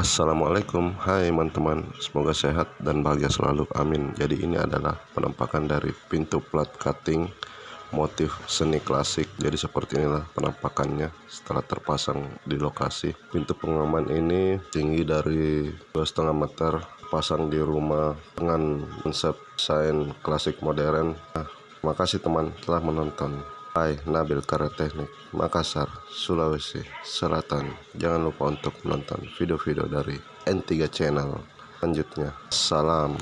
Assalamualaikum, hai teman-teman, semoga sehat dan bahagia selalu, amin. Jadi ini adalah penampakan dari pintu plat cutting motif seni klasik. Jadi seperti inilah penampakannya setelah terpasang di lokasi. Pintu pengaman ini tinggi dari 2,5 meter, pasang di rumah dengan konsep desain klasik modern. Terima kasih teman telah menonton. Hai, Nabil Karya Teknik, Makassar, Sulawesi Selatan. Jangan lupa untuk menonton video-video dari N3 Channel selanjutnya. Salam.